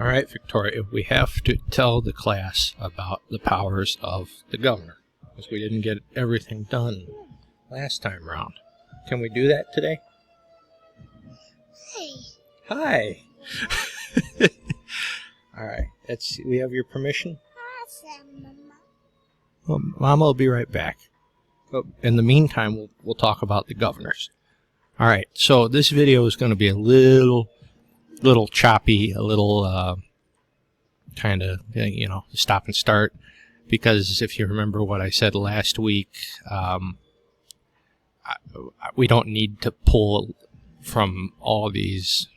All right, Victoria, we have to tell the class about the powers of the governor, because we didn't get everything done last time round. Can we do that today? Hi. All right, we have your permission? Well, Mama will be right back. But in the meantime, we'll talk about the governors. All right, so this video is going to be a little choppy, a little kind of, stop and start, because if you remember what I said last week, we don't need to pull from all these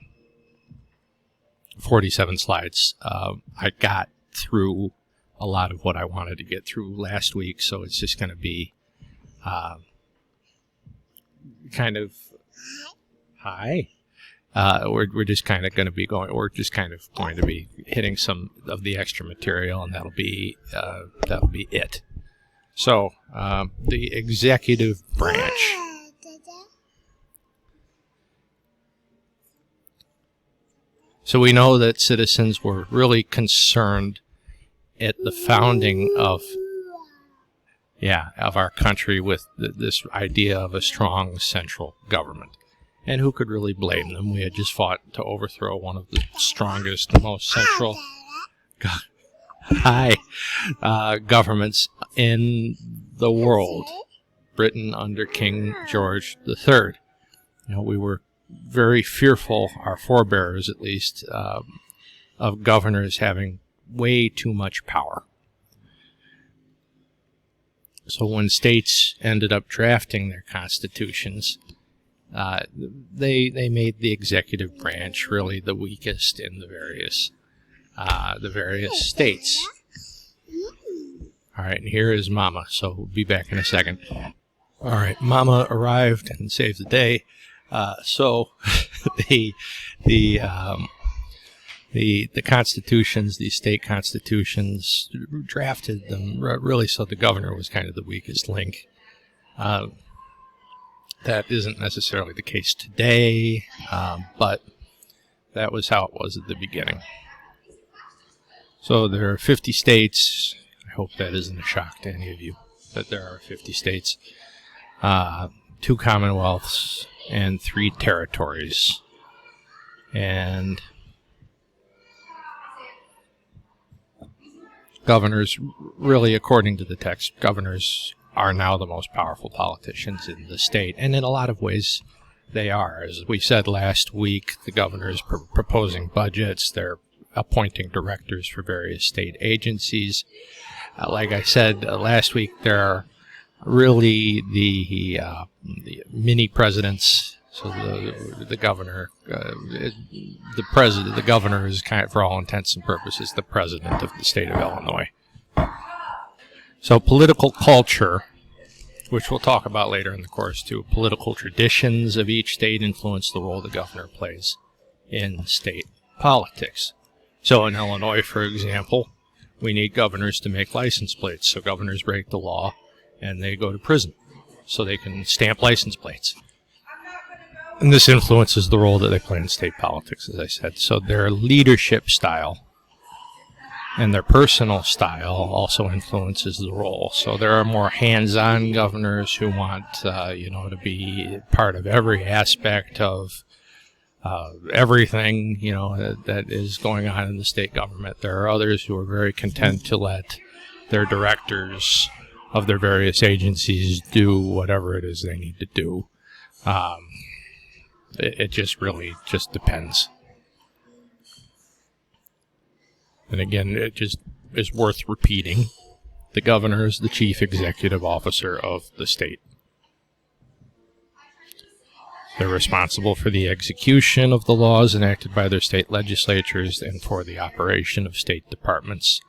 47 slides. I got through a lot of what I wanted to get through last week, so it's just going to be kind of hi. We're just kind of going to be going. We're just kind of going to be hitting some of the extra material, and that'll be it. So the executive branch. So we know that citizens were really concerned at the founding of our country with this idea of a strong central government. And who could really blame them? We had just fought to overthrow one of the strongest, most central governments in the world, Britain under King George III. We were very fearful, our forebears at least, of governors having way too much power. So when states ended up drafting their constitutions, they made the executive branch really the weakest in the various states. All right, and here is Mama, so we'll be back in a second. All right, Mama arrived and saved the day. So the constitutions, the state constitutions, drafted them really so the governor was kind of the weakest link. That isn't necessarily the case today, but that was how it was at the beginning. So there are 50 states. I hope that isn't a shock to any of you, that there are 50 states, 2 commonwealths, and 3 territories. And governors, really, according to the text, governors are now the most powerful politicians in the state. And in a lot of ways, they are. As we said last week, the governors proposing budgets. They're appointing directors for various state agencies. Like I said last week, there are really the mini presidents. So the governor, the governor is kind of, for all intents and purposes, the president of the state of Illinois. So political culture, which we'll talk about later in the course too, political traditions of each state influence the role the governor plays in state politics. So in Illinois, for example, we need governors to make license plates. So governors break the law and they go to prison so they can stamp license plates. And this influences the role that they play in state politics, as I said. So their leadership style and their personal style also influences the role. So there are more hands-on governors who want, to be part of every aspect of everything, that is going on in the state government. There are others who are very content to let their directors of their various agencies do whatever it is they need to do. It just really depends. And again, it just is worth repeating. The governor is the chief executive officer of the state. They're responsible for the execution of the laws enacted by their state legislatures and for the operation of state departments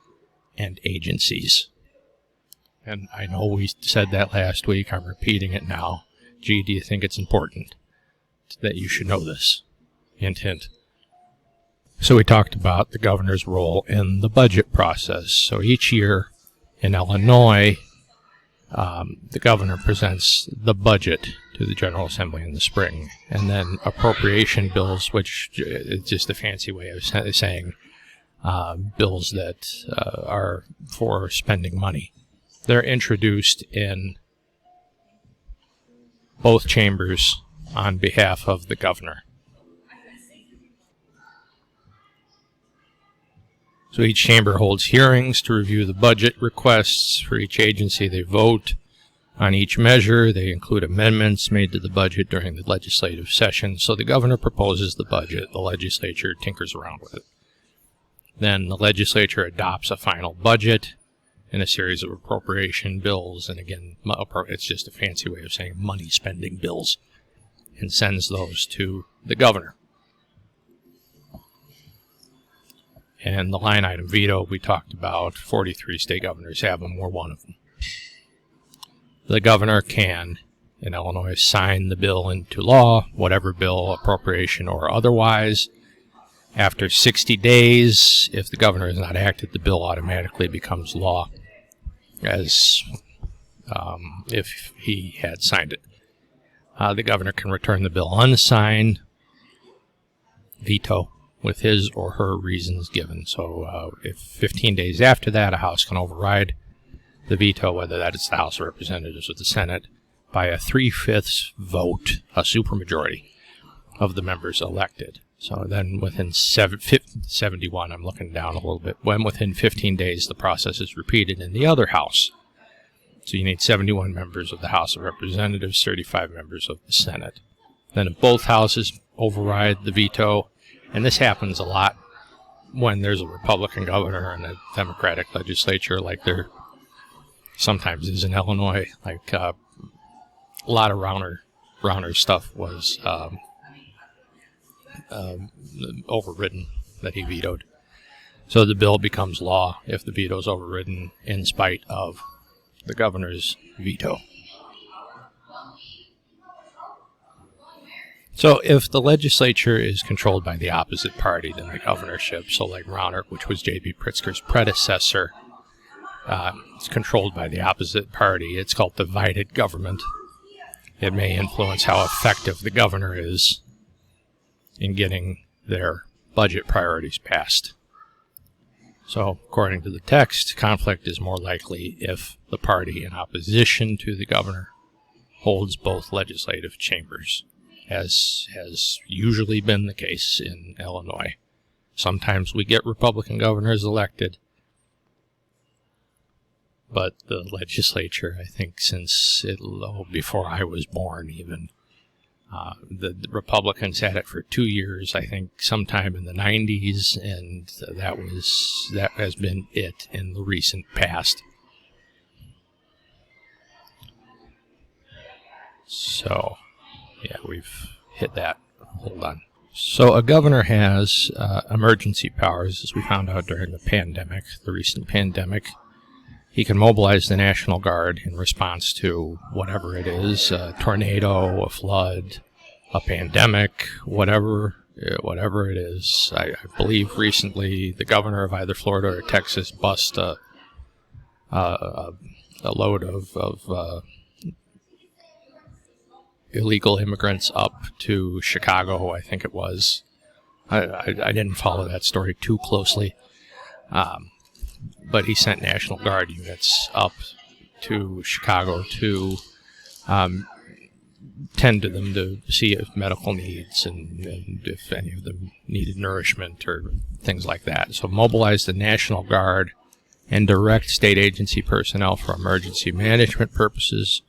and agencies. And I know we said that last week. I'm repeating it now. Gee, do you think it's important that you should know this? Hint, hint. So we talked about the governor's role in the budget process. So each year in Illinois, the governor presents the budget to the General Assembly in the spring, and then appropriation bills, which is just a fancy way of saying bills that are for spending money. They're introduced in both chambers on behalf of the governor. So each chamber holds hearings to review the budget requests for each agency. They vote on each measure. They include amendments made to the budget during the legislative session. So the governor proposes the budget. The legislature tinkers around with it. Then the legislature adopts a final budget and a series of appropriation bills. And again, it's just a fancy way of saying money spending bills, and sends those to the governor. And the line item veto we talked about, 43 state governors have them. We're one of them. The governor can, in Illinois, sign the bill into law, whatever bill, appropriation or otherwise. After 60 days, if the governor has not acted, the bill automatically becomes law, as if he had signed it. The governor can return the bill unsigned, veto, with his or her reasons given. So if 15 days after that, a House can override the veto, whether that is the House of Representatives or the Senate, by a 3/5 vote, a supermajority of the members elected. So then within 71, I'm looking down a little bit, when within 15 days the process is repeated in the other House. So you need 71 members of the House of Representatives, 35 members of the Senate. Then if both houses override the veto, and this happens a lot when there's a Republican governor and a Democratic legislature, like there sometimes is in Illinois. Like a lot of Rauner stuff was overridden that he vetoed. So the bill becomes law if the veto is overridden in spite of the governor's veto. So if the legislature is controlled by the opposite party than the governorship, so like Rauner, which was J.B. Pritzker's predecessor, it's controlled by the opposite party. It's called divided government. It may influence how effective the governor is in getting their budget priorities passed. So according to the text, conflict is more likely if the party in opposition to the governor holds both legislative chambers, as has usually been the case in Illinois. Sometimes we get Republican governors elected, but the legislature, I think before I was born even, the Republicans had it for 2 years, I think sometime in the 90s, and that has been it in the recent past. So, yeah, we've hit that. Hold on. So a governor has emergency powers, as we found out during the recent pandemic. He can mobilize the National Guard in response to whatever it is, a tornado, a flood, a pandemic, whatever it is. I believe recently the governor of either Florida or Texas bust a load of illegal immigrants up to Chicago, I think it was. I didn't follow that story too closely. But he sent National Guard units up to Chicago to tend to them, to see if medical needs and if any of them needed nourishment or things like that. So mobilize the National Guard and direct state agency personnel for emergency management purposes.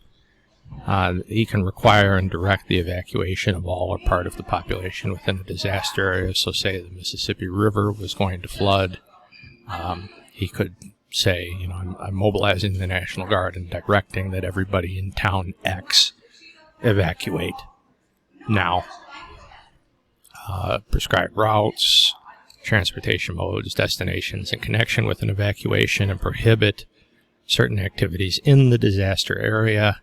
He can require and direct the evacuation of all or part of the population within a disaster area. So say the Mississippi River was going to flood. He could say, I'm mobilizing the National Guard and directing that everybody in town X evacuate now. Prescribe routes, transportation modes, destinations in connection with an evacuation, and prohibit certain activities in the disaster area.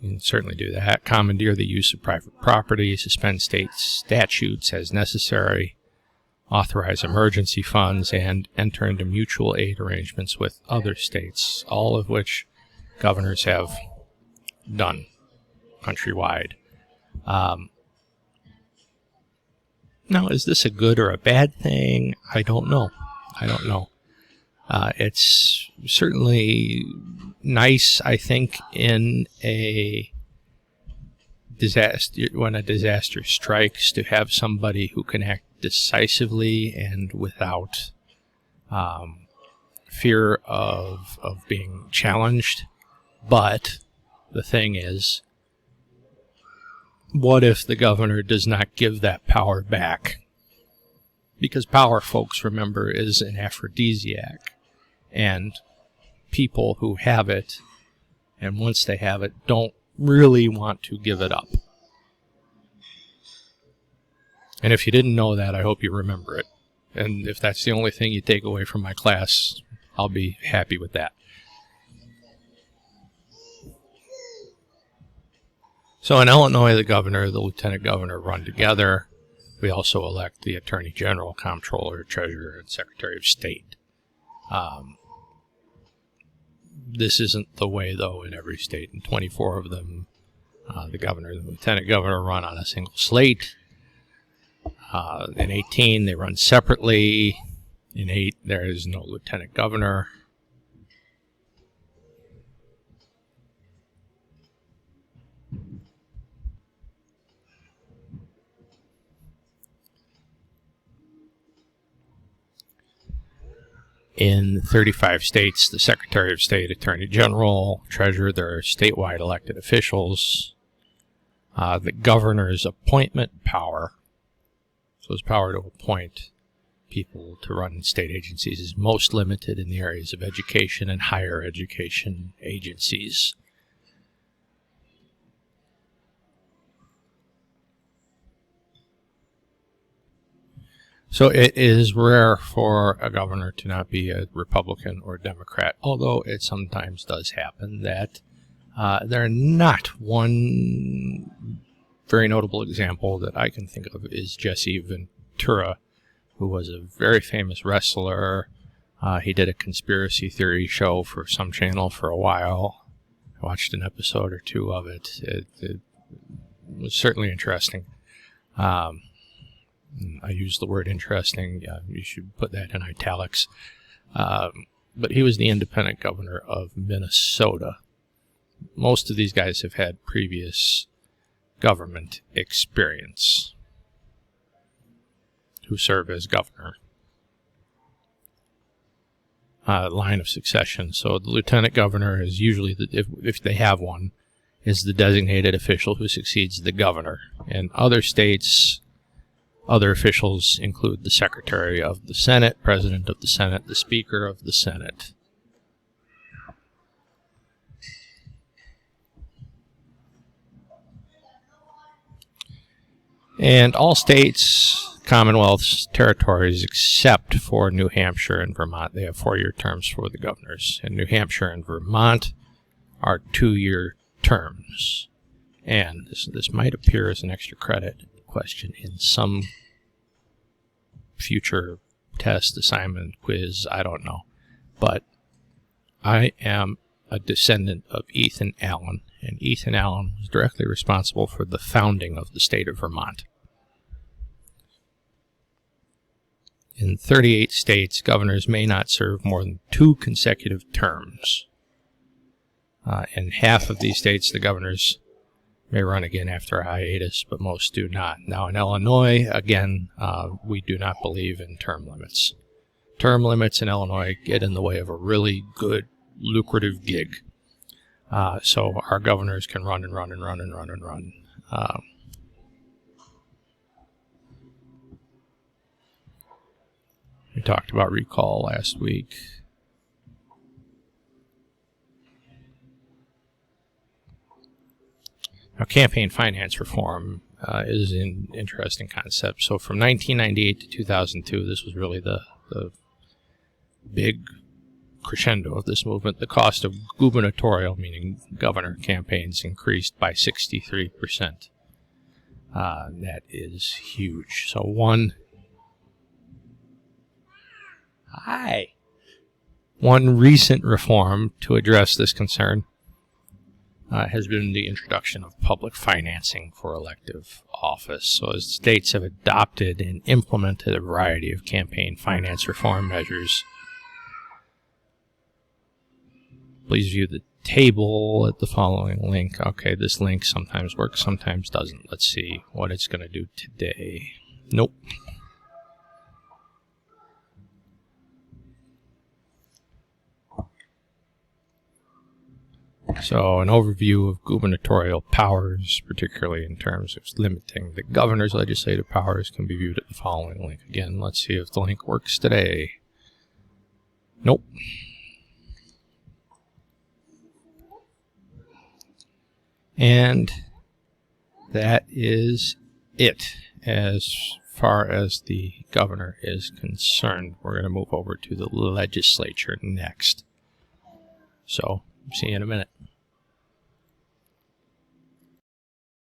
You can certainly do that. Commandeer the use of private property, suspend state statutes as necessary, authorize emergency funds, and enter into mutual aid arrangements with other states, all of which governors have done countrywide. Now, is this a good or a bad thing? I don't know. It's certainly nice, I think, in a disaster, when a disaster strikes, to have somebody who can act decisively and without fear of being challenged. But the thing is, what if the governor does not give that power back? Because power, folks, remember, is an aphrodisiac. And people who have it, and once they have it, don't really want to give it up. And if you didn't know that, I hope you remember it. And if that's the only thing you take away from my class, I'll be happy with that. So in Illinois, the governor, the lieutenant governor run together. We also elect the attorney general, comptroller, treasurer, and secretary of state. This isn't the way, though, in every state. In 24 of them, the governor and the lieutenant governor run on a single slate. In 18, they run separately. In 8, there is no lieutenant governor. In 35 states, the Secretary of State, Attorney General, Treasurer, there are statewide elected officials. The governor's appointment power, so his power to appoint people to run state agencies, is most limited in the areas of education and higher education agencies. So it is rare for a governor to not be a Republican or Democrat, although it sometimes does happen that they're not. One very notable example that I can think of is Jesse Ventura, who was a very famous wrestler. He did a conspiracy theory show for some channel for a while. I watched an episode or two of it. It was certainly interesting. I use the word interesting. You should put that in italics. But he was the independent governor of Minnesota. Most of these guys have had previous government experience who serve as governor. Line of succession. So the lieutenant governor is usually, if they have one, is the designated official who succeeds the governor. In other states, other officials include the Secretary of the Senate, President of the Senate, the Speaker of the Senate. And all states, commonwealths, territories, except for New Hampshire and Vermont, they have 4-year terms for the governors. And New Hampshire and Vermont are 2-year terms. And this might appear as an extra credit question in some future test, assignment, quiz, I don't know. But I am a descendant of Ethan Allen, and Ethan Allen was directly responsible for the founding of the state of Vermont. In 38 states, governors may not serve more than 2 consecutive terms. In half of these states, the governors may run again after a hiatus, but most do not. Now, in Illinois, again, we do not believe in term limits. Term limits in Illinois get in the way of a really good, lucrative gig. So our governors can run and run and run and run and run. We talked about recall last week. Now, campaign finance reform is an interesting concept. So from 1998 to 2002, this was really the big crescendo of this movement. The cost of gubernatorial, meaning governor campaigns, increased by 63%. That is huge. So one recent reform to address this concern has been the introduction of public financing for elective office. So as states have adopted and implemented a variety of campaign finance reform measures. Please view the table at the following link. Okay, this link sometimes works, sometimes doesn't. Let's see what it's going to do today. Nope. So an overview of gubernatorial powers, particularly in terms of limiting the governor's legislative powers, can be viewed at the following link. Again, let's see if the link works today. Nope. And that is it as far as the governor is concerned. We're going to move over to the legislature next. So, see you in a minute.